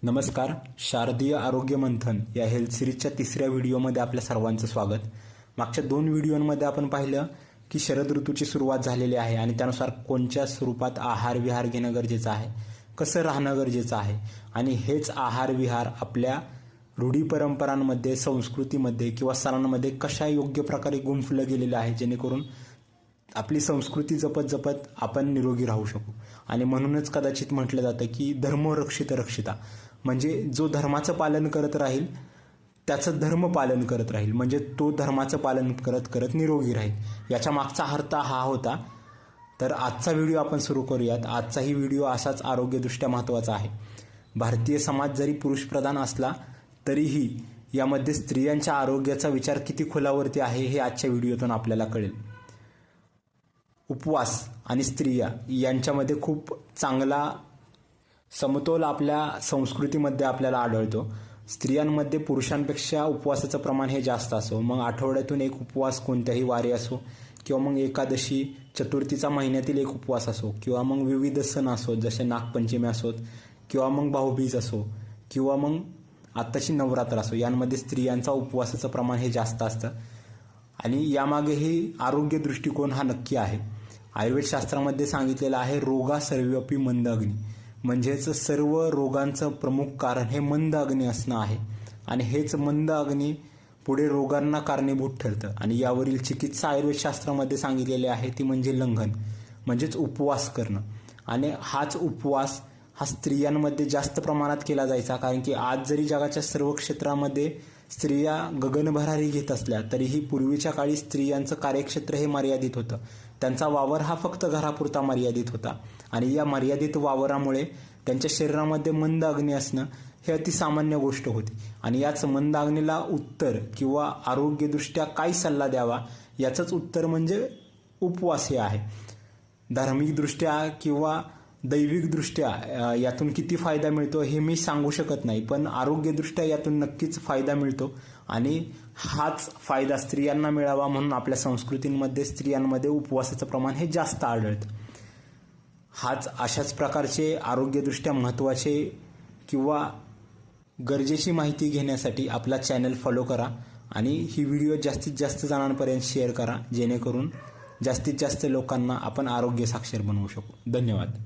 नमस्कार. शारदीय आरोग्य मंथन या हेल्थ सिरीजच्या तिसऱ्या व्हिडिओमध्ये आपल्या सर्वांचं स्वागत. मागच्या 2 व्हिडिओमध्ये आपण पाहिलं की शरद ऋतूची सुरुवात झालेली आहे आणि त्यानुसार कोणत्या स्वरूपात आहार विहार घेणं गरजेचं आहे, कसं राहणं गरजेचं आहे आणि हेच आहार विहार आपल्या रूढी परंपरांमध्ये, संस्कृतीमध्ये किंवा सणांमध्ये कशा योग्य प्रकारे गुंफलं गेलेलं आहे जेणेकरून आपली संस्कृती जपत जपत आपण निरोगी राहू शकू. आणि म्हणूनच कदाचित म्हटलं जातं की धर्म रक्षित रक्षिता, म्हणजे जो धर्माचं पालन करत राहील त्याचं धर्म पालन करत राहील, म्हणजे तो धर्माचं पालन करत करत निरोगी राहील. याच्या मागचा अर्थ हा होता. तर आजचा व्हिडिओ आपण सुरू करूयात. आजचाही व्हिडिओ असाच आरोग्यदृष्ट्या महत्त्वाचा आहे. भारतीय समाज जरी पुरुषप्रधान असला तरीही यामध्ये स्त्रियांच्या आरोग्याचा विचार किती खोलावरती आहे हे आजच्या व्हिडिओतून आपल्याला कळेल. उपवास आणि स्त्रिया यांच्यामध्ये खूप चांगला समतोल आपल्या संस्कृतीमध्ये आपल्याला आढळतो. स्त्रियांमध्ये पुरुषांपेक्षा उपवासाचं प्रमाण हे जास्त असो. मग आठवड्यातून एक उपवास कोणत्याही वारी असो किंवा मग एकादशी, चतुर्थीचा महिन्यातील एक उपवास असो किंवा मग विविध सण असोत जसे नागपंचमी असोत किंवा मग भाऊबीज असो किंवा मग आत्ताची नवरात्र असो, यांमध्ये स्त्रियांचा उपवासाचं प्रमाण हे जास्त असतं. आणि यामागेही आरोग्य दृष्टिकोन हा नक्की आहे. आयुर्वेदशास्त्रामध्ये सांगितलेलं आहे रोगा सर्वपी मंद अग्नी, म्हणजेच सर्व रोगांचं प्रमुख कारण हे मंद अग्नी असणं आहे. आणि हेच मंद अग्नी पुढे रोगांना कारणीभूत ठरतं. आणि यावरील चिकित्सा आयुर्वेदशास्त्रामध्ये सांगितलेले आहे ती म्हणजे लंघन, म्हणजेच उपवास करणं. आणि हाच उपवास हा स्त्रियांमध्ये जास्त प्रमाणात केला जायचा, कारण की आज जरी जगाच्या सर्व क्षेत्रामध्ये स्त्रिया गगनभरारी घेत असल्या तरीही पूर्वीच्या काळी स्त्रियांचं कार्यक्षेत्र हे मर्यादित होतं. त्यांचा वावर हा फक्त घरापुरता मर्यादित होता. आणि या मर्यादित वावरामुळे त्यांच्या शरीरामध्ये मंद अग्नी असणं हे अतिसामान्य गोष्ट होती. आणि याच मंद अग्नीला उत्तर किंवा आरोग्यदृष्ट्या काय सल्ला द्यावा याचंच उत्तर म्हणजे उपवास हे आहे. धार्मिकदृष्ट्या किंवा दैविकदृष्ट्या यातून किती फायदा मिळतो हे मी सांगू शकत नाही, पण आरोग्यदृष्ट्या यातून नक्कीच फायदा मिळतो. आणि हाच फायदा स्त्रियांना मिळावा म्हणून आपल्या संस्कृतींमध्ये स्त्रियांमध्ये उपवासाचं प्रमाण हे जास्त आढळतं. अशाच प्रकारचे आरोग्यदृष्ट्या महत्त्वाचे किंवा गरजेची माहिती घेण्यासाठी आपला चॅनल फॉलो करा आणि ही व्हिडिओ जास्तीत जास्त जणांपर्यंत शेअर करा, जेणेकरून जास्तीत जास्त लोकांना आपण आरोग्य साक्षर बनवू शकू. धन्यवाद.